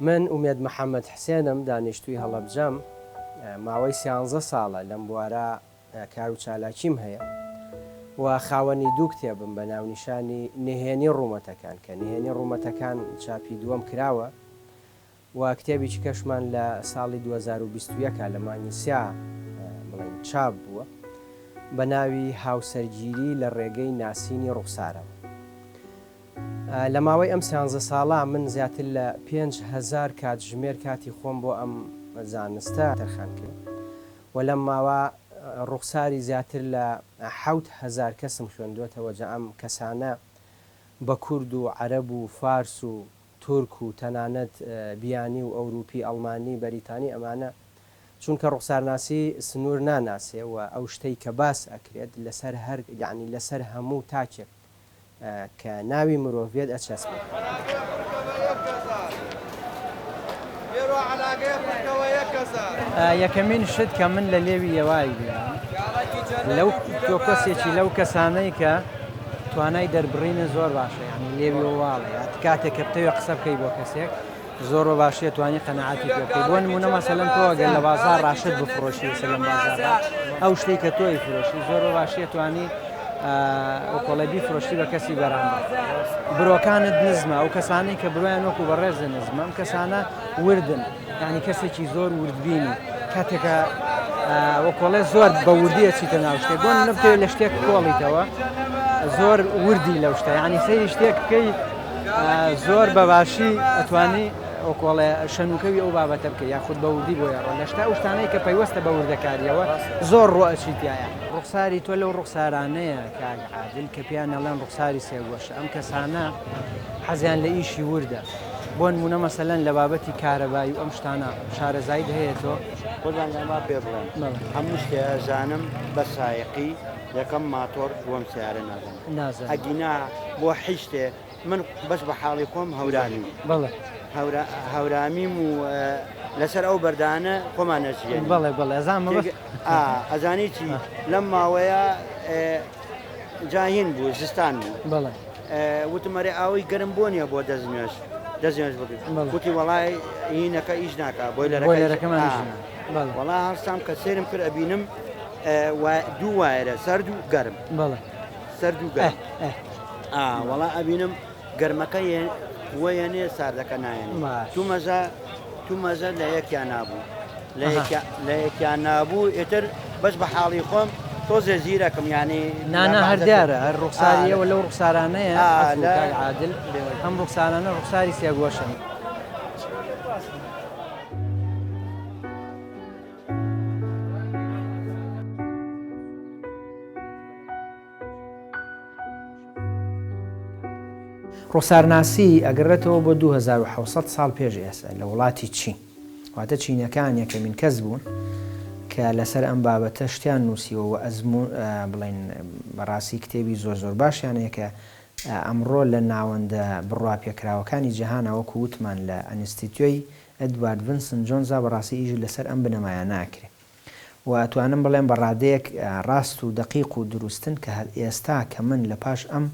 من ئومێد محەممەد حسێنم دانیشتووی هەڵەبجەم ماوەی 13 ساڵە لەم بوارە کار و چالاکیم هەیە و خاوەنی دوو کتێبم بە ناونیشانی نهێنی ڕوومەتەکان کە نهێنی ڕوومەتەکان چاپی دووەم کراوە و کتێبی کەشمان لە ساڵی 2021 لە مانگی سیا بڵین چاپ بووە بە ناوی هاوسەرگیری لە ڕێگەی ناسینی ڕوخسارەوە. لە ماوەی ئەم 13 ساڵە من زیاتر لە 5,000 کاتژمێر کاتی خۆم بۆ ئەم زانستە تەرخان کرد و لەم ماوە ڕوخساری زیاتر لە 7,000 کەسم خوێندوێتەوە. جا ئەم کەسانە بە کورد و عەرەب و فارس و تورک و تەنانەت بیانی و ئەوروپی ئەڵمانی بەریتانی ئەمانە چونکە ڕوخسارناسی سنوور ناناسێ و ئەو شتەی کە باس ئەکرێت لەسەر هەر یعنی لەسەر هەموو تاکێک کە ناوی مرۆڤێت ئەچەسبێت. یەکەمین شت کە من لە لێوی یێوای لەو تۆ کەسێکی لەو کەسانەی کە توانای دەربڕینە زۆر باشە، یعنی لێوی وواڵێ کاتێک کە بتەوێت قسە بکەی بۆ کەسێک زۆر باشیە توانی قەنەعاتی پێ بکەی. بۆ نمونە مەسەلەن تۆ ئەگەر لە بازار ڕاشت بفرۆشی لەم بازاردا ئەو شتەی کە تۆی فرۆشی زۆر باشیە توانی ئۆکۆڵە بیفرۆشتی بە کەسی بەرامبەر. برۆکانت نزمە، ئەو کەسانەی کە برۆیان وەکو بەڕێزە نزمە، ئەم کەسانە وردن، یعنی کەسێکی زۆر وردبینی کاتێکە وەکۆڵێ زۆر بە وردی ئەچیتە ناو شتێک بۆ نەبتەوێت لە شتێک کۆڵیتەوە زۆر وردی لەو شتە، یعنی سەیری شتێک بکەی زۆر بەباشی ئەتوانی ئۆکۆڵێ شەنوکەوی ئەو بابەتە بکە یاخود بە وردی بۆ یاڕۆ لە شتا ئەو شتانەی کە پەیوەستە بە وردەکاریەوە زۆر ڕۆئەچیتایە. ڕوخساری تۆ لەو ڕوخسارانەیە کاک عادل کە پێیان ئەڵێن ڕوخساری سێگۆشە. ئەم کەسانە حەزیان لە ئیشی وردە. بۆ نمونە مەسەلەن لە بابەتی کارەبایی و ئەم شتانە شارەزایت هەیە تۆ خۆتان لەما پێ بڵێن هەموو شتێ زانم بە سایقی یەکەم ماتۆر بۆم سیارە نازانم ئەگینا بۆ حیشتێ من بەس بە حاڵی خۆم هەورانی بڵێ هەورامیم و لەسەر ئەو بەردانە خۆمان نەچێن بڵێ بڵێ ئەزانی چی لەم ماوەیە جاهین بوو زستان بوو بڵێ وتمەرێ ئاوی گەرم بۆ نییە بۆ دەستنوێش بکەیت وتی وەڵای هینەکە ئیش ناکە بۆی لەرەکەمان وەڵا هەستام کە سێرم کرد ئەبینم دوو وایرە سەرد و گەرم سەرد و گەرم وەڵا ئەبینم گەرمەکە وەیەنێ ساردەکە نایەنێ تو مەزە لە یەکیان نابوو لە یەکیان نابوو ئێتر بەس بە حاڵی خۆم تۆزێ زیرەکەم یانی نانە هەردارە هەر ڕوخساریەوە لەو ڕوخسارانەیە عادل ئەم ڕوخسارانە ڕوخساری سێگۆشن. ڕوخسارناسی ئەگەڕێتەوە بۆ 2700 ساڵ پێش ئێستا لە وڵاتی چین، واتە چینەکان یەکەمین کەس بوون کە لەسەر ئەم بابەتە شتیان نووسیوە و ئەزمون بڵین بەڕاستی کتێبی زۆر باشیانەیە کە ئەمڕۆ لە ناوەندە بڕوا پێکراوەکانی جیهانە وەکو وتمان لە ئەنستیتیۆی ئەدوارد ڤینسن جۆنزا بەڕاستی ئیژ لەسەر ئەم بنەمایە ناکرێت و ئەتوانم بڵێم بە ڕادەیەک ڕاست و دقیق و دروستن کە هەر ئێستا کە من لە پاش ئەم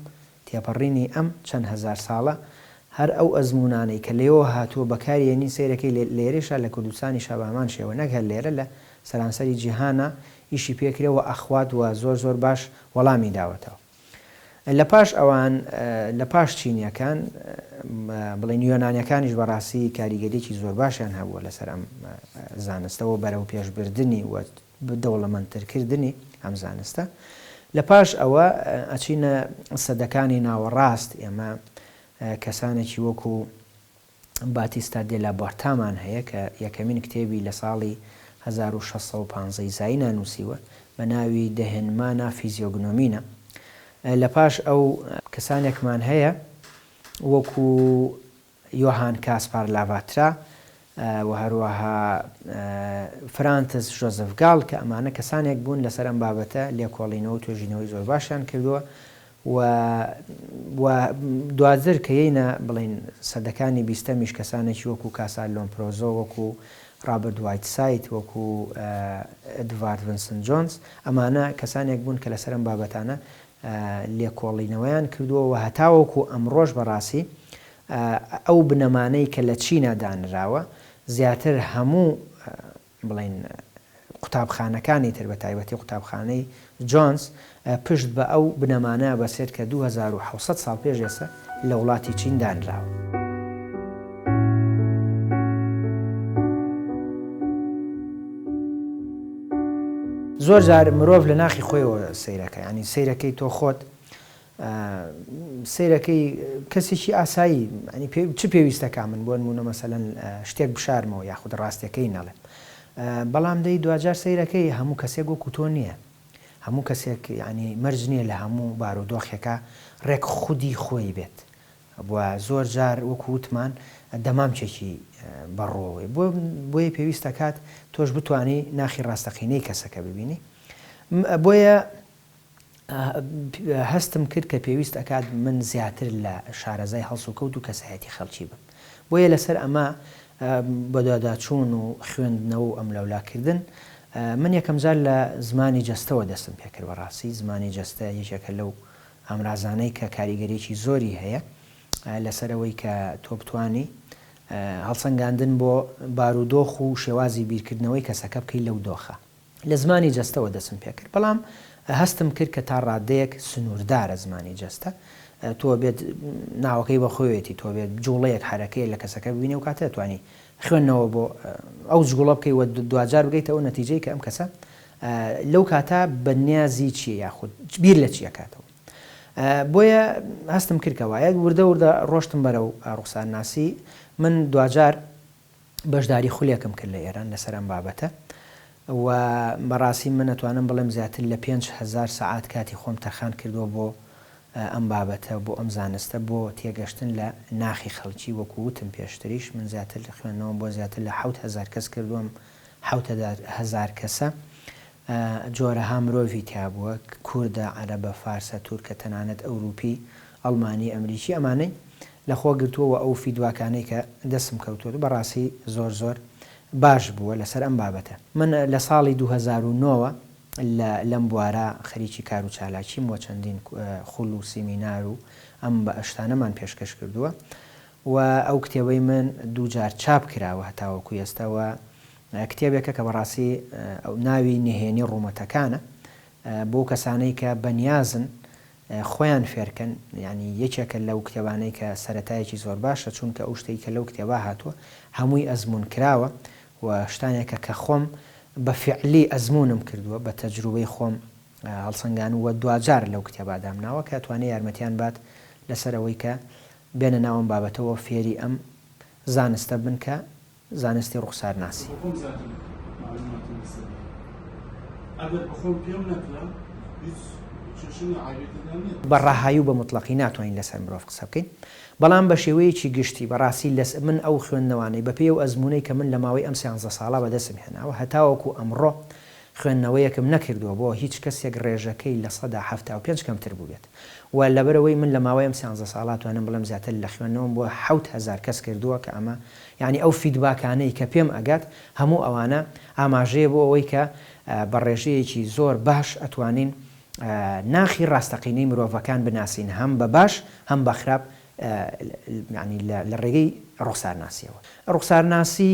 تێپەڕینی ئەم چەند هەزار ساڵە هەر ئەو ئەزمونانەی کە لێەوە هاتووە بەکارێنی سیرەکەی لێرەشە لە کوردستانی شابامان شێوە نەک هەر لێرە لە سەرانسەری جیهانە ئیشی پێکرێەوە ئەخوات و زۆر باش وەڵامی داوەتەوە. لە پاش ئەوان لە پاش چینیەکان بڵین یۆنانیەکانیش بەڕاستی کاریگەریەکی زۆر باشیان هەبووە لەسەر ئەم زانستەوە بەرەو پێشبردننی و دەوڵەمەندترکردنی ئەم زانستە. لە پاش ئەوە ئەچینە سەدەکانی ناوەڕاست ئێمە کەسانێکی وەکو باتیستا دێ لابۆرتامان هەیە کە یەکەمین کتێبی لە ساڵی 1650 زایینا نووسیوە بە ناوی دەهێنمانە فیزیۆگنۆمینە. لە پاش ئەو کەسانێکمان هەیە وەکو یۆهان کاسپار لاڤاترا و هەروەها فرانتس ژۆزف گاڵ کە ئەمانە کەسانێک بوون لەسەر ئەم بابەتە لێکۆڵینەوە و توێژینەوەی زۆر باشیان کردووە و دواتر کە یینە بڵین سەدەکانی بیستەمیش کەسانێکی وەکو کاسال لۆمپرۆزۆ وەکو ڕابرت وایتسایت وەکو ئەدوارد ڤینسن جۆنز ئەمانە کەسانێک بوون کە لەسەر ئەم بابەتانە لێکۆڵینەوەیان کردووە و هەتاوەکو ئەمڕۆژ بەڕاستی ئەو بنەمانەی کە لە چینە دانراوە زیاتر هەموو بڵین قوتابخانەکانی تر بە تایبەتی قوتابخانەی جۆنس پشت بە ئەو بنەمانە بەسێت کە 2700 ساڵ پێش ئێستا لە وڵاتی چین دانراوە. زۆر جار مرۆڤ لە ناخی خۆیەوە سەیرەکە، ینی سەیرەکەی تۆ خۆت سەیرەکەی کەسێکی ئاسایی چ پێویستەکە من بۆ نمونە مەسەلەن شتێک بشارمەوە یاخود ڕاستیەکەی نەڵێ، بەڵام دەی دوجار سەیرەکەی هەموو کەسێک وەکو تۆ نییە، هەموو کەسێک ینی مەرج نییە لە هەموو بارودۆخێکە ڕێک خودی خۆی بێت، بووە زۆر جار وەکو وتمان دەمامچێکی بەڕۆوەی بۆیە پێویستە کات تۆش بتانی ناخی ڕاستەقینەی کەسەکە ببینی. بۆیە هەستم کرد کە پێویست ئەکات من زیاتر لە شارەزای هەڵسوکەوت و کەسایەتی خەڵکی بم. بۆیە لەسەر ئەمە بەداداچوون و خوێندنەوە و ئەم لەولاکردن من یەکەم جار لە زمانی جەستەوە دەستم پێکرد. بەڕاستی زمانی جەستە یەکێکە لەو ئامرازانەی کە کاریگەریی زۆری هەیە لەسەرەوەی کە تۆ بتوانی هەڵسەنگاندن بۆ بارودۆخ و شێوازی بیرکردنەوەی کەسەکە بکەی لەو دۆخە. لە زمانی جەستەوە دەستم پێکرد، بەڵام هەستم کرد کە تا ڕادەیەک سنووردارە زمانی جەستە، تۆ بێت ناوەکەی بەخۆیەتی، تۆ بێت جوڵەیەک حرەکەی لە کەسەکە ببینێ و کاتە دەتوانی خوێندنەوە بۆ ئەو جوڵە بکەیت و دوجار بگەیتە ئەو نەتیجەی کە ئەم کەسە لەو کاتە بەنیازی چیە یاخود بیر لە چیەکاتەوە. بۆیە هەستم کردکەوایە وردە وردە ڕۆشتم بەرەو ڕوخسارناسی. من دوجار بەشداری خولێکم کرد لە ئێران لەسەر ئەم بابەتە و بەڕاستی من نەتوانم بڵێم زیاتر لە 5000 سەعات کاتی خۆم تەرخان کردووە بۆ ئەم بابەتە، بۆ ئەم زانستە، بۆ تێگەشتن لە ناخی خەڵکی. وەکو وتم پێشتریش من زیاتر خوێندنەوە بۆ زیاتر لە 7000 کەس کردووەم، 7000 کەسە جۆرەها مرۆڤی تیا بووە، کووردە، عەرەبە، فارسە، تورکە، تەنانەت ئەوروپی، ئەڵمانی، ئەمریکی، ئەمانەی لەخۆ گرتووە ئەو فیدواکانەی کە دەستم کەوتووە بەڕاستی زۆر زۆر باش بووە لەسەر ئەم بابەتە. من لە ساڵی 2009 لەم بوارە خەریکی کار و چالاکیم بۆ چەندین خوڵ و سیمینار و ئەم بە ئەشتانەمان پێشکەش کردووە و ئەو کتێبەی من دووجار چاپ کراوە هەتاوەکو ئێستاوە. کتێبێکە کە بەڕاستی ناوی نهێنی ڕوومەتەکانە بۆ کەسانەی کە بەنیازن خۆیان فێرکەن، ینی یەکێکە لەو کتێبانەی کە سەرەتایەکی زۆر باشە، چونکە ئەو شتەی کە لەو کتێبا هاتووە هەمووی ئەزمون کراوە و شتانێکە کە خۆم بە فعلی ئەزمونم کردووە بە تەجروبەی خۆم هەڵسەنگان و دوجار لەو کتێبا دامناوە کە توانێت یارمەتیان بات لەسەرەوەی کە بێنە ناوم بابەتەوە فێری ئەم زانستە بن کە زانستی ڕوخسارناسی. بەڕاهایی و بە مطلقی ناتوانین لەسەر مرۆڤ قسە بکەین، بەڵام بە شێوەیەکی گشتی بەڕاستی من ئەو خوێندنەوانەی بە پێی و ئەزمونەی کە من لە ماوەی ئەم 13 ساڵە بەدەستم هێناوە هەتاوەکو ئەمڕۆ خوێندنەوەیەکم نەکردووە بۆ هیچ کەسێک ڕێژەکەی لە 175 کەمتر بوو بێت و لەبەرەوەی من لە ماوەی ئەم 13 ساڵات توانم بڵێم زیاتر لە خوێندنەوەم بۆ 7000 کەس کردووە کە ئەمە یعنی ئەو فیدباکانەی کە پێم ئەگات هەموو ئەوانە ئاماژەیە بۆ ئەوەی کە بە ڕێژەیەکی زۆر باش ئەتوانین ناخی ڕاستەقینەی مرۆڤەکان بناسین، هەم بە باش هەم بە خراپ لە ڕێگەی ڕوخسارناسیەوە. ڕوخسارناسی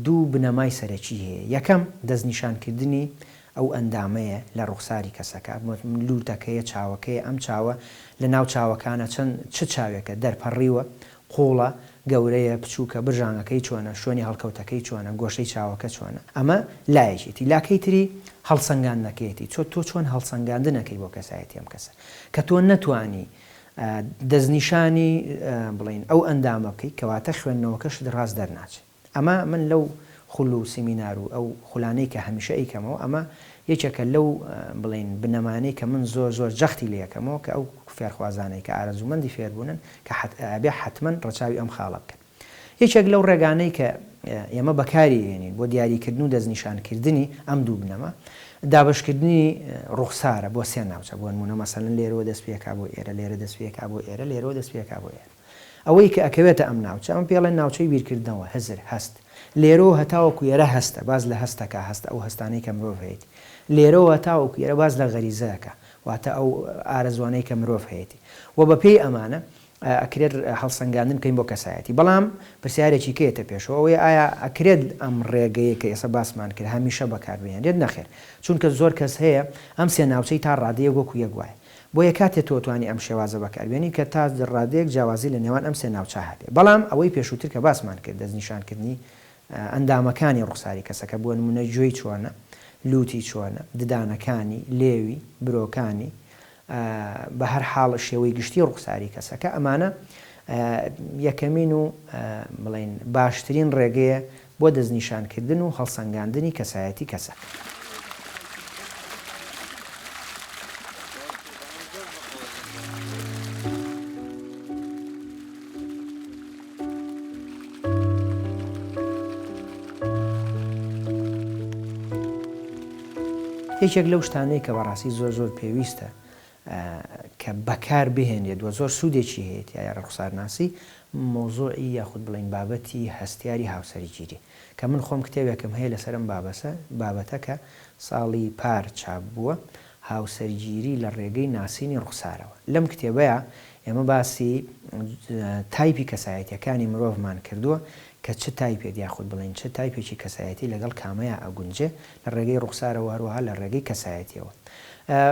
دوو بنەمای سەرەکی هەیە. یەکەم دەستنیشانکردنی ئەو ئەندامەیە لە ڕوخساری کەسەکە، لووتەکەیە، چاوەکەیە، ئەم چاوە لە ناو چاوەکانە چەند چ چاوێکە دەرپەڕیوە، قوڵە، گەورەیە، بچووکە، برژانگەکەی چۆنە، شوێنی هەڵکەوتەکەی چۆنە، گۆشەی چاوەکە چۆنە. ئەمە لایەکێتی. لاکەی تری هەڵسەنگاندنەکەیەتی، تۆ چۆن هەڵسەنگاندنەکەی بۆ کەسایەتی ئەم کەسە کە تۆ نەتوانی دەستنیشانی بڵین ئەو ئەندامە بکەیت کەواتە خوێندنەوەکەشت ڕاست دەرناچێت. ئەمە من لەو خوڵ و سیمینار و ئەو خوڵانەی کە هەمیشە ئەیکەمەوە ئەمە یەکێکە لەو بڵین بنەمانەی کە من زۆر زۆر جەختی لێ یەکەمەوە کە ئەو فێرخوازانەی کە ئارەزومەندی فێربوونن کە ئەبێ حتمەن ڕەچاوی ئەم خاڵە بکەن. یەکێک لەو ڕێگانەی کە ئێمە بەکاری هێنین بۆ دیاریکردن و دەستنیشانکردنی ئەم دوو بنەمە دابشکردنی ڕوخسارە بۆ سێ ناوچە، بۆ نمونە مەسەلەن لێرەوە دەست پێکا بۆ ئێرە، لێرە دەست پێکا بۆ ئێرە، لێرەوە دەست پێکا بۆ ئێرە. ئەوەی کە ئەکەوێتە ئەم ناوچە ئەم پێڵێن ناوچەی بیرکردنەوە، هەزر، هەست. لێرەوە هەتاوەکو ئێرە هەستە، باز لە هەستەکە هەستە ئەو هەستانەی کە مرۆڤ هەیەی. لێرەوە هەتاوەکو ئێرە باز لە غەریزەکە، واتە ئەو ئارەزوانەی کە مرۆڤ هەیەی. و بە پێی ئەمانە ئەکرێت هەڵسەنگاندن بکەین بۆ کەسایەتی بەڵام پرسیارێکی کێتە پێشەوە ئەوەی ئایا ئەکرێت ئەم ڕێگەیە کە ئێستا باسمان کرد هەمیشە بەکاربێنێت نەخێر چونکە زۆر کەس هەیە ئەم سێ ناوچەی تا ڕادەیە وەکو یەک وایە بۆیە کاتێک تۆ توانی ئەم شێوازە بەکاربێنی کە تا ڕادەیەک جیاوازی لە نێوان ئەم سێ ناوچە هەبێ بەڵام ئەوەی پێشووتر کە باسمان کرد دەستنیشانکردنی ئەندامەکانی ڕوخساری کەسەکە بۆ نمونە گوێی چۆنە لوتی چۆنە ددانەکانی لێوی برۆکانی بە هەر حاڵ شێوەی گشتی ڕوخساری کەسەکە ئەمانە یەکەمین و بڵێن باشترین ڕێگەیە بۆ دەستنیشانکردن و هەڵسەنگاندنی کەسایەتی کەسە. یەکێک لەو شتانەی کە بەڕاستی زۆر پێویستە کە بەکار بهێنێت و زۆر سوودێکی هەیە یا ڕوخسارناسی مۆزۆعی یاخود بڵین بابەتی هەستیاری هاوسەرگیری کە من خۆم کتێبێکم هەیە لەسەرم بابەتە کە ساڵی پار چاپ بووە هاوسەرگیری لە ڕێگەی ناسینی ڕوخسارەوە لەم کتێبەیە ئێمە باسی تایپی کەسایەتیەکانی مرۆڤمان کردووە کە چه تایپێت یاخود بڵین چه تایپێکی کەسایەتی لەگەڵ کامەیە ئەگونجێ لە ڕێگەی ڕوخسارەوە هەروەها لە ڕێگەی کەسایەتیەوە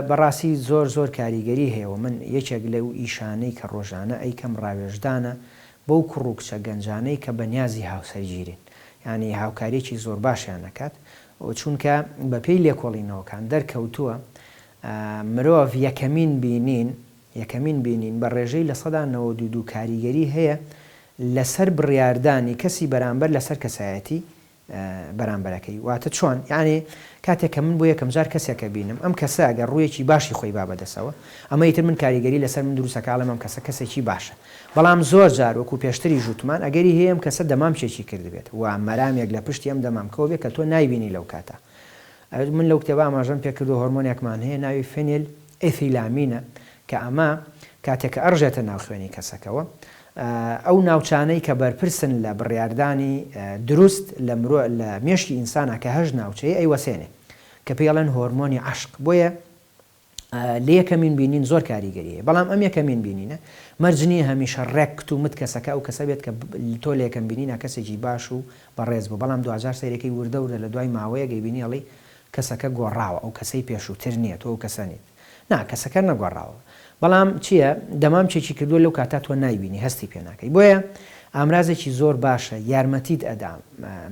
بەڕاستی زۆر کاریگەری هەیەەوە من یەکێک لەو ئیشانەی کە ڕۆژانە ئەیکەم ڕاوێژدانە بەو کوڕووکچە گەنجانەی کە بەنیازی هاوسەرگیرین ینی هاوکاریەکی زۆر باشیان نەکات چونکە بە پێی لێکۆڵینەوەکان دەرکەوتووە مرۆڤ یەکەمین بینین بە ڕێژەی لە 92 کاریگەری هەیە لەسەر بڕیاردانی کەسی بەرامبەر لەسەر کەسایەتی بەرامبەرەکەی واتە چۆن یعنی کاتێک کە من بۆ یەکەم جار کەسێکە بینم ئەم کەسە ئەگەر ڕوویەکی باشی خۆی با بەدەسەوە ئەمە ئیتر من کاریگەری لەسەر من دروستەکەڵم ئەم کەسە کەسێکی باشە بەڵام زۆر جار وەکو پێشتری ژوتمان ئەگەری هەیە ئەم کەسە دەمام چێکی کردبێت و مەرامێک لە پشتی ئەم دەمامکەوە بێت کە تۆ نایبینی لەو کاتە من لەو کتێبە ئاماژەم پێ کردو هۆرمۆنێکمان هەیە ناوی فێنیل ئێثیلامینە کە ئەمە کاتێککە ئەڕژێتە ناو خوێنی کەسەکەەوە ئەو ناوچانەی کە بەرپرسن لە بڕیاردانی دروست لە مێشکی ئینسانە کە هەژ ناوچەیە ئەیوەسێنێ کە پێڵەن هۆرمۆنی عشق بۆیە لە یەکەمین بینین زۆر کاریگەریە بەڵام ئەم یەکەمین بینینە مەرجنی هەمیشە ڕێک و مت کەسەکە ئەو کەسە بێت کە تۆ لە یەکەم بینینە کەسێکی باش و بەڕێز بوو بەڵام 2000 سەیرەکەی وردەورە لە دوای ماوەیە گەیبینی ئەڵی کەسەکە گۆڕاوە ئەو کەسەی پێشووتر نییە تۆ ئەو کەسە نیت نا کەسەکە نەگۆڕاوە بەڵام چییە دەمام چێکی کردووە لەو کاتا تۆ نایبینی هەستی پێ ناکەی بۆیە ئامرازێکی زۆر باشە یارمەتیت ئەدام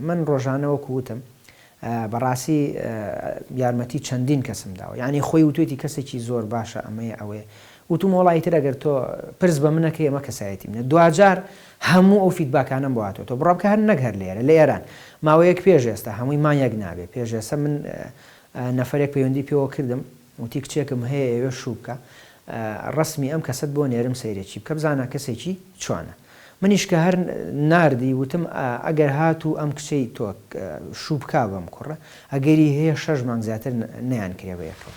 من ڕۆژانەوە کووتم بەڕاستی یارمەتی چەندین کەسم داوە یعنی خۆی وتوێتی کەسێکی زۆر باشە ئەمەیە ئەوەیە وتم وڵایتر ئەگەر تۆ پرس بە منەکە ئەمە کەسایەتی منە دوجار هەموو ئەو فیدباکانم بۆهاتەوە تۆ بڕابکە هەر نەگەر لێرە لە ئێران ماوەیەک پێش ئێستا هەمووی مانیەک نابێت پێش ئێستا من نەفرێک پەیوەندی پێوە کردم وتی کچێکم هەیە ئێوە شووبکە ڕسمی ئەم کەسەت بۆ نێرم سەیرێکی بکە بزانە کەسێکی چۆنە منیش کە هەر ناردی وتم ئەگەر هات و ئەم کچەی تۆ شووبکە بەم کوڕە ئەگەری هەیە 6 مانگ زیاتر نەیان کرێبەیەکەوە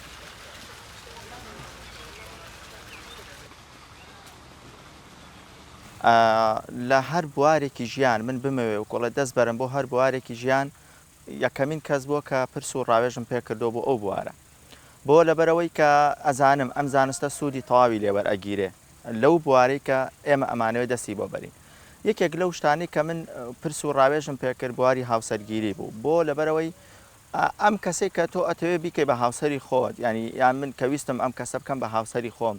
لە هەر بوارێکی ژیان من بمەوێ و کۆڵە دەست بەرم بۆ هەر بوارێکی ژیان یەکەمین کەس بووە کە پرس و ڕاوێژم پێ کردو بۆ ئەو بوارە بۆ لەبەرەوەی کە ئەزانم ئەم زانستە سوودی تەواوی لێوەر ئەگیرێ لەو بوارەی کە ئێمە ئەمانەوەی دەستی بۆ بەرین یەکێک لەو شتانی کە من پرس و ڕاوێژم پێکرد بواری هاوسەرگیری بوو بۆ لەبەرەوەی ئەم کەسێک کە تۆ ئەتەوێ بیکەی بە هاوسەری خۆت ینی یان من کە ویستم ئەم کەسە بکەم بە هاوسەری خۆم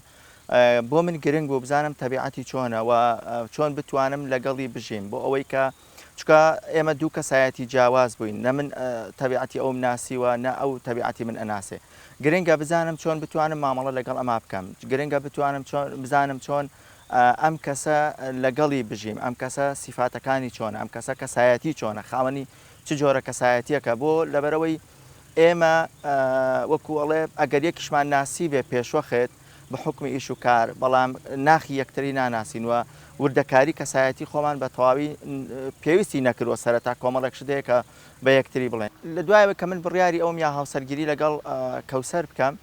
بۆ من گرنگ بوو بزانم تەبیعەتی چۆنە و چۆن بتوانم لەگەڵی بژیم بۆ ئەوەی کە چکە ئێمە دوو کەسایەتی جیاواز بووین نە من تەبیعەتی ئەوم ناسیوە نە ئەو تەبیعەتی من ئەناسێ گرنگە بزانم چۆن بتوانم مامەڵە لەگەڵ ئەما بکەم گرنگە بزانم چۆن ئەم کەسە لەگەڵی بژیم ئەم کەسە سیفاتەکانی چۆنە ئەم کەسە کەسایەتی چۆنە خاوەنی چ جۆرە کەسایەتیەکە بۆ لەبەرەوەی ئێمە وەکو ئەڵێ ئەگەر یەکیشمان ناسی بێ پێشوەخێت بە حکمی ئیش و کار بەڵام ناخی یەکتری ناناسینوە وردەکاری کەسایەتی خۆمان بە تەواوی پێویستی نەکردوە سەرەتا کۆمەڵێک شتەیە کە بە یەکتری بڵێن لە دوایەوە کە من بڕیاری ئەوم یا هاوسەرگیری لەگەڵ کەوسەر بکەم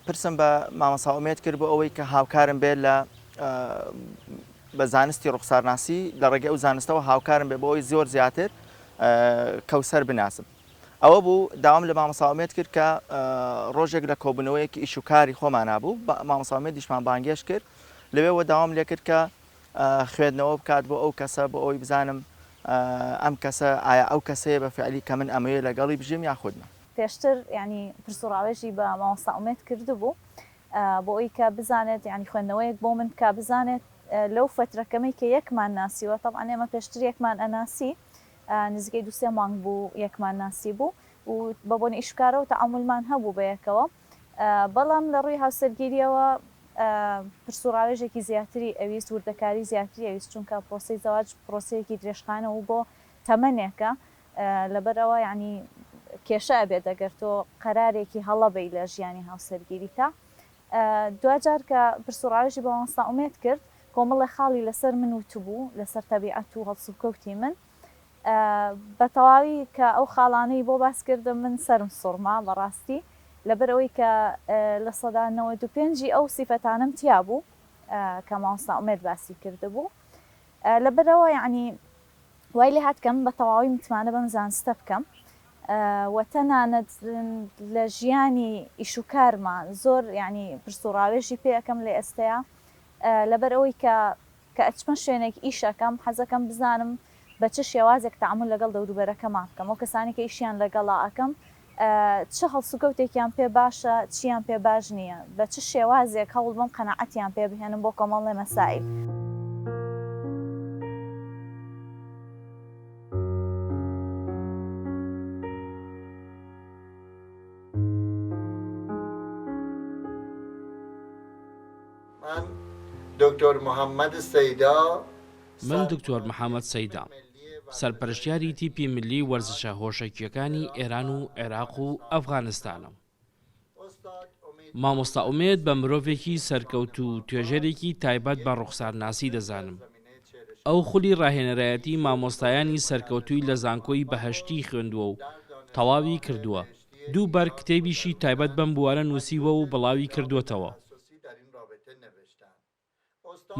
پرسم بە مامەسا ئومێد کرد بۆ ئەوەی کە هاوکارم بێت لە بە زانستی ڕوخسارناسی لە ڕێگەی ئەو زانستەوە هاوکارم بێ بۆ ئەوی زۆر زیاتر کەوسەر بناسم ئەوە بوو داوام لە مامۆساومێت کرد کە ڕۆژێک لە کۆبوونەوەیەکی ئیش و کاری خۆمان نبوو مامۆساومێت دیشمان بانگێش کرد لەوێەوە داوام لێ کرد کە خوێندنەوە بکات بۆ ئەو کەسە بۆ ئەوی بزانم ئەم کەسە ئایا ئەو کەسەیە بە فعلی کە من ئەمەیە لەگەڵی بژیم یاخودنا پێشتر ینی پرسوڕاوێژی بە مامۆستاومێت کردبوو بۆ ئەوی کە بزانێت ینی خوێندنەوەیەک بۆ من کە بزانێت لەو فترەکەمەی کە یەکمان ناسیوە طبعاً ئێمە پێشتر یەکمان ئەناسی نزیکەی 2-3 مانگ بوو یەکمان ناسی بوو و بە بۆنی ئیشکارەوە تەعاملمان هەبوو بە یەکەوە بەڵام لە ڕووی هاوسەرگیریەوە پرسوڕاوێژێکی زیاتری ئەویست وردەکاری زیاتری ئەویست چونکە پرۆسەی زەواج پرۆسەیەکی درێژخانە و بۆ تەمەنێکە لەبەرەوە ینی کێشە ئەبێت ئەگەر تۆ قەرارێکی هەڵەبەی لە ژیانی هاوسەرگیریتە دوجار کە پرسوڕاوێژی بە مامۆستاومێت کرد کۆمەڵی خاڵی لەسەر من وتبوو لەسەر تەبیعەت و هەڵسوکەوتی من بە تەواوی کە ئەو خاڵانەی بۆ باسکردم من سرم سوڕما بەڕاستی لەبەرەوەی کە لە سەدا 95 ئەو سیفەتانم تیا بوو کە مامۆستاومێت باسی کردبوو لەبەرەوە یعنی وای لێ هات کە من بە تەواوی متمانە بەم زانستە بکەم و تەنانەت لە ژیانی ئیش و کارمان زۆر ینی پرسوڕاوێژی پێ ئەەکەم لێ ئێستەیە لەبەرەوەی کە ئەچمە شوێنێک ئیشەکەم حەزەکەم بزانم بە چ شێوازێک تەعامل لەگەڵ دەوروبەرەکەمان بکەم ئەو کەسانی کە ئیشیان لەگەڵا ئەەکەم چه هەڵسوکەوتێکیان پێ باشە چیان پێ باش نییە بە چ شێوازێک هەوڵ بم قەناعەتیان پێ بهێنم بۆ کۆمەڵێ مەسائل. دکتۆر محەممەد سەیدا من دکتۆر محەممەد سەیدا سەرپەرشتیاری تیپی ملی وەرزشە هۆشەکیەکانی ئێران و عێراق و ئەفغانستانم. مامۆستا ئومێد بە مرۆڤێکی سەرکەوت و توێژەرێکی تایبەت بە ڕوخسارناسی دەزانم. ئەو خولی ڕاهێنەرایەتی مامۆستایانی سەرکەوتووی لە زانکۆی بەهەشتی خوێندووە و تەواوی کردووە. دووبەر کتێبیشی تایبەت بەم بوارە نووسیوە و بڵاوی کردوێتەوە.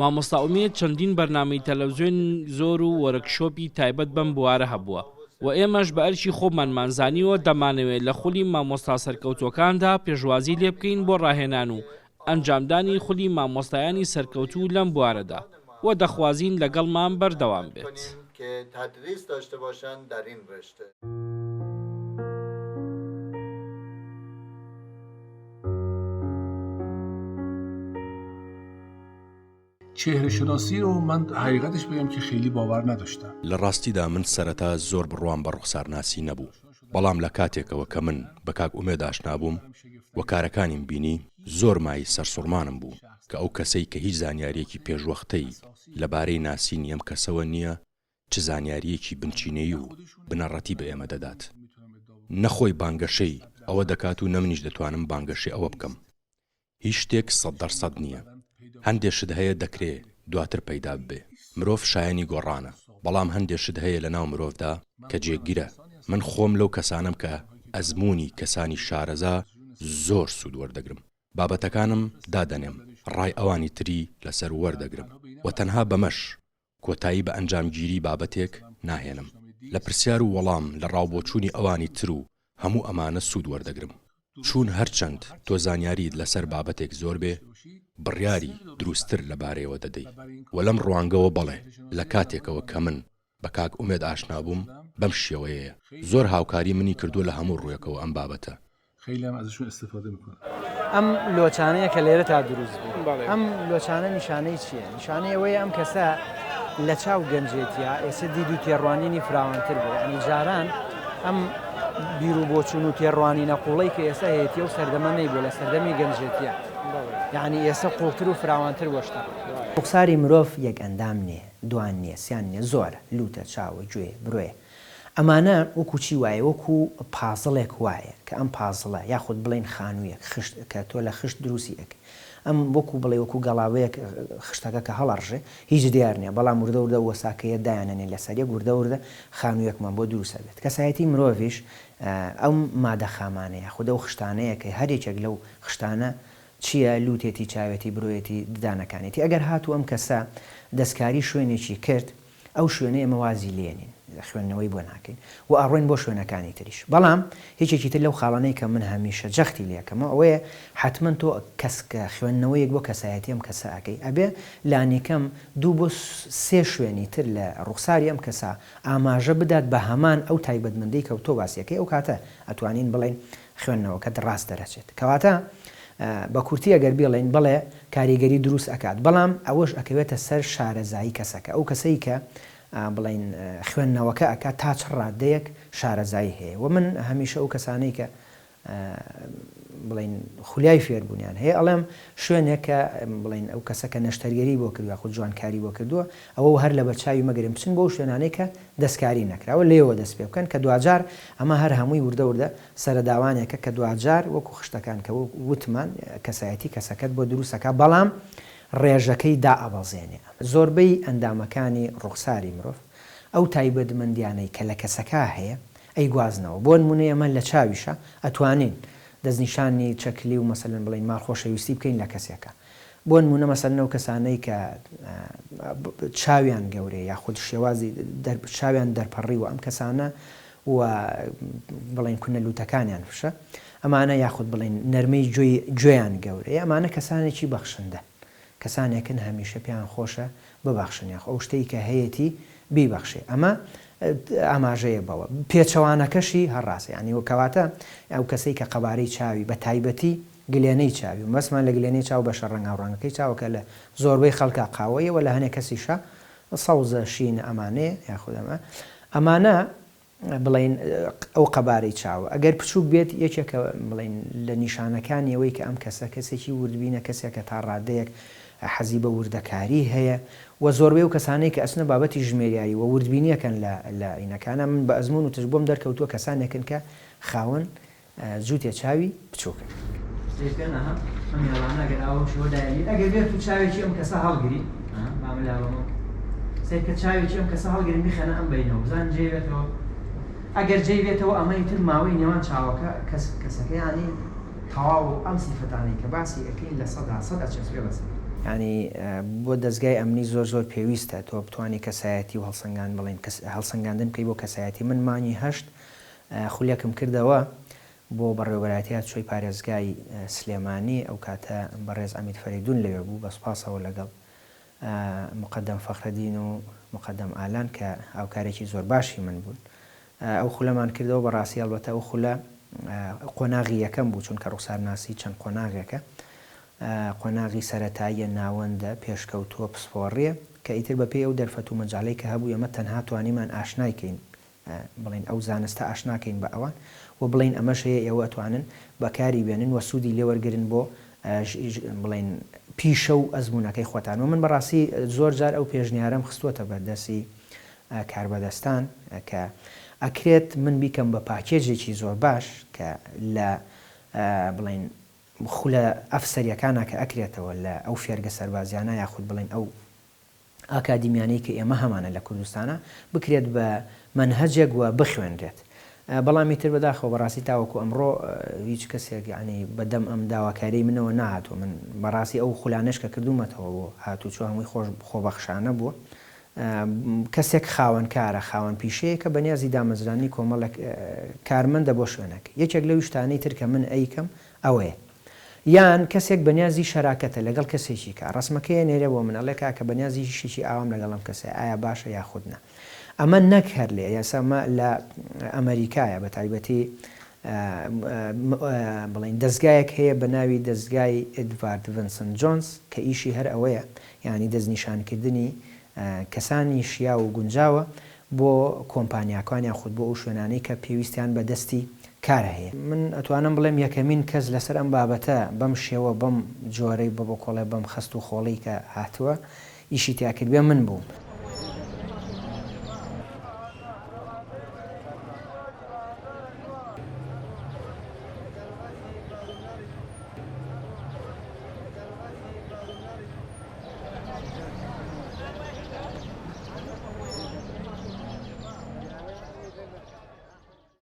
مامۆستا ئومێد چەندین بەرنامەی تەلەڤیزیۆن زۆر و وەرکشۆپی تایبەت بەم بوارە هەبووە و ئێمەش بە ئەرکی خۆمانمانزانیوە دەمانەوێت لە خولی مامۆستا سەرکەوتوەکاندا پێشوازی لێ بکەین بۆ ڕاهێنان و ئەنجامدانی خولی مامۆستایانی سەرکەوتوو لەم بوارەدا و دەخوازین لەگەڵمان بەردەوام بێت. چهره‌شناسی رو من حقیقتش بگم که خیلی باور نداشتم. لە ڕاستیدا من سەرەتا زۆر بڕوام بە ڕوخسارناسی نەبوو. بەڵام لە کاتێکەوە کە من بە کاک ئومێد ئاشنا بووم و کارەکانیم بینی زۆر مای سەرسوڕمانم بوو کە ئەو کەسەی کە هیچ زانیاریەکی پێشوەختەی لەبارەی ناسینی ئەم کەسەوە نییە چ زانیاریەکی بنچینەیی و بنەڕەتی بە ئێمە دەدات. نەخۆی بانگەشەی ئەوە دەکات و نەمنیش دەتوانم بانگەشەی ئەوە بکەم. هیچ شتێک 100% نییە. هەندێشت هەیە دەکرێ دواتر پەیدا ببێ. مرۆڤ شایانی گۆڕانە، بەڵام هەندێشت هەیە لە ناو مرۆڤدا کە جێگیرە. من خۆم لەو کەسانم کە ئەزمموی کەسانی شارەزا زۆر سوود وەردەگرم. بابەتەکانم دادەنێم، ڕای ئەوانی تری لەسەر وەردەگرم و تەنها بەمەش کۆتایی بە ئەنجامگیری بابەتێک ناهێنم. لە پرسیار و وەڵام لە ڕاوبۆچوونی ئەوانی تر و هەموو ئەمانە سوود وەردەگرم. چون هەرچەند تۆ زانیاریت لەسەر بابەتێک زۆر بێ بڕیاری دروستتر لەبارەیەوە دەدەی و لەم ڕوانگەوە بەڵێ لە کاتێکەوە کە من بە کاک ئومێد ئاشنا بووم بەم شێوەیە زۆر هاوکاری منی کردووە لە هەموو ڕوویەکەوە ئەم بابەتە. ئەم لۆچانەیە کە لێرە تا دروست بوو ئەم لۆچانە نیشانەی چییە؟ نیشانەی ئەوەیە ئەم کەسە لە چاو گەنجێتیە ئێستا دید و تێڕوانینی فراوانتر بوو. ینی جاران ئەم بیر و بۆچوون و تێڕوانینە قوڵەی کە ئێستا هەیەتی و سەردەمە نەیبوو لە سەردەمی گەنجێتیە. یعنی ئێستا قوڵتر و فراوانتر وەشتا. ڕوخساری مرۆڤ یەک ئەندام نییە، دوان نییە، سیان نییە، زۆرە، لوتە، چاوە، گوێ، برۆیە. ئەمانە وەکو چی وایە؟ وەکو پازڵێک وایە کە ئەم پازڵە یاخود بڵێن خانوویەک کە تۆ لە خشت دروستی ئەەکەی. ئەم وەکو بڵێ وەکو گەڵاوەیەک خشتەکە کە هەڵەڕژێ هیچ دیار نییە، بەڵام وردە وردە وەساکەیە دایانەنێ لەسەریە وردە وردە خانوویەکمان بۆ دروستە بێت. کەسایەتی مرۆڤیش ئەو مادە خامانەیە خودە و خشتانەیە کە هەرێکێک لەو خشتانە چییە؟ لوتێتی، چاوێتی، برۆیەتی، ددانەکانێتی. ئەگەر هاتوو ئەم کەسە دەستکاری شوێنێکی کرد ئەو شوێنەیە مەوازی لێنین. خوێندنەوەی بۆ ناکەین و ئاڕۆین بۆ شوێنەکانی تریش بەڵام هیچێکی تر لەو خاڵانەی کە من هەمیشە جەختی لێکەمەوە ئەوەیە حتمما تۆ کەسکە خوێندنەوەیەک بۆ کەسایەتی ئەم کەسە ئەەکەی ئەبێ لانیکەم 2 بۆ 3 شوێنی تر لە ڕوخساری ئەم کەسە ئاماژە بدات بە هەمان ئەو تایبەتمەندەی کە تۆ باسیەکەی ئەو کاتە ئەتوانین بڵێن خوێندنەوەکەت ڕاست دەرەچێت کەواتە بە کورتی ئەگەر بڵێن بڵێ کاریگەری دروست ئەکات بەڵام ئەوەش ئەکەوێتە سەر شارەزایی کەسەکە ئەو کەسەی کە بڵین خوێندنەوەکە ئەکا تا چ ڕادەیەک شارەزایی هەیە و من هەمیشە ئەو کەسانەی کە بڵین خولیای فێربوونیان هەیە ئەڵێم شوێنێکە بڵین ئەو کەسەکە نەشتەرگەری بۆ کردووە خود جوانکاری بۆ کردووە ئەوە هەر لە بەرچاوی مەگرم بچن بۆ شوێنانەی کە دەستکاری نەکراوە لێەوە دەست پێ بکەن کە دوجار ئەمە هەر هەمووی وردە سەرداوانێکە کە دوجار وەکو خشتەکان کە وتمان کەسایەتی کەسەکەت بۆ دروستەکە بەڵام ڕێژەکەی دائەبەزێنێ زۆربەی ئەندامەکانی ڕوخساری مرۆڤ ئەو تایبەتمەندیانەی کە لە کەسەکە هەیە ئەی گوازنەوە بۆ نمونەیە ئەمە لە چاویشە ئەتوانین دەستنیشانی چەکلی و مەسەلەن بڵین ماڵ خۆشەویستی بکەین لە کەسێکە بۆ نمونە مەسەلەن ئەو کەسانەی کە چاویان گەورەیە یاخود شێوازی چاویان دەرپەڕی و ئەم کەسانە و بڵین کونەلووتەکانیان فشە ئەمانە یاخود بڵین نەرمەی گوێیان گەورەیە ئەمانە کەسانێکی بەخشندە کەسانێکن هەمیشە پێیان خۆشە ببەخشن یاخ ئەو شتەی کە هەیەی بیبەخشێ ئەمە ئاماژەیە بەوە پێچەوانەکەشی هەڕاستە ینی وەکەواتە ئەو کەسەی کە قەبارەی چاوی بە تایبەتی گلێنەی چاوی مەسمان لە گلێنەی چاو بەشە ڕەنگاوڕەنگەکەی چاوکە لە زۆربەی خەڵکا قاوەیەوە لە هەنێک کەسیشە سەوزە شین ئەمانەیە یاخود ئەمانە بڵین ئەو قەبارەی چاوە ئەگەر بچوو بێت یەکێکە بڵین لە نیشانەکانی ئەوەی کە ئەم کەسە کەسێکی وردبینە کەسێکە تا ڕادەیەک حەزی بە وردەکاری هەیە و زۆربەی و کەسانەی کە ئەسنە بابەتی ژمێریایی و وردبینیەکەن لە ئینەکانە من بە ئەزمون و تش بۆم دەرکەوتووە کەسانێکن کە خاوەن جووتێ چاوی بچووکن ئەگەر بێت و چاوێکی ئەم کەسە هەڵگری سێکە چاوێکی ئەم کەسە هەڵگرن میخەنە ئەم بینەوە بزان جێوێتەوە ئەگەر جێوێتەوە ئەمەی تر ماوەی نێوان چاوەکە کەسەکە ینی تەواو ئەم سیفەتانەی کە باسی ئەەکەین لە 100 ئەچێت بەس ینی بۆ دەستگای ئەمنی زۆر پێویستە تۆ بتوانانی کەسایەتی و هەڵسەنگان بڵین هەڵسەنگاندن بکەی بۆ کەسایەتی من مانی هەشت خولیەکم کردەوە بۆ بەڕێوەبەراتیات چۆی پارێزگای سلێمانی ئەو کاتە بەڕێز ئەمید فەریدون لەوێ بوو بە سوپاسەوە لەگەڵ مقدم فەخرەدین و مقدم ئالان کە ئاوکارێکی زۆر باشی من بوون ئەو خولەمان کردەوە بەڕاستی هەڵبەتە ئەو خولە قۆناغی یەکەم بوو چونکە ڕوخسارناسی چەند قۆناغێکە قۆناغی سەرەتاییە ناوەندە پێشکەوتووە پسپۆڕیە کە ئیتر بەپێی ئەو دەرفەت و مەجاڵەی کە هەبوو ئەمە تەنها توانیمان ئاشنایکەین بڵین ئەو زانستە ئاشناکەین بە ئەوان و بڵین ئەمەش هەیە ئێوە ئەتوانن بەکاری بێنن و سوودی لێوەرگرن بۆ بڵین پیشە و ئەزمونونەکەی خۆتان و من بەڕاستی زۆر جار ئەو پێشنیارم خستووەتە بەردەسی کاربەدەستان کە ئەکرێت من بیکەم بە پاکێجێکی زۆر باش کە لە بڵین خولە ئەفسەریەکانە کە ئەکرێتەوە لە ئەو فێرگە سەربازیانە یاخود بڵین ئەو ئاکادیمیانەی کە ئێمە هەمانە لە کوردستانە بکرێت بە منهەجێک وە بخوێنرێت بەڵامی تر بەداخەوە بەڕاستی تاوەکو ئەمڕۆ هیچ کەسێک ینی بەدەم ئەم داواکاری منەوە نهاتوە من بەڕاستی ئەو خولانش کە کردومەتەوە بۆ هاتوو چۆ هەمووی خۆبەخشانە بووە کەسێک خاوەنکارە خاوەن پیشەیە کە بەنیازی دامەزرانی کۆمەڵک کارمەندە بۆ شوێنەکە یەکێک لەو شتانەی تر کە من ئەیکەم ئەوەیە یان کەسێک بەنیازی شەراکەتە لەگەڵ کەسێکی کە ڕسمەکەی نێرە بۆ من ئەڵێ کە بەنیازی شیشی ئاوام لەگەڵم کەسێ ئایا باشە یاخودنا ئەمە نەک هەر لێ یاسەمە لە ئەمریکایە بە تایبەتی بڵین دەستگایەک هەیە بە ناوی دەستگای ئێدوارد ڤینسن جۆنس کە ئیشی هەر ئەوەیە ینی دەستنیشانکردنی کەسانی شیا و گونجاوە بۆ کۆمپانیاکانیان خود بۆ ئەو شوێنانەی کە پێویستیان بە دەستی کار هەیە من ئەتوانم بڵێم یەکەمین کەس لەسەر ئەم بابەتە بەم شێوە بەم جۆرەی بە بۆ کۆڵێ بەم خەست و خۆڵی کە هاتووە ئیشی تیاکردبێ من بووم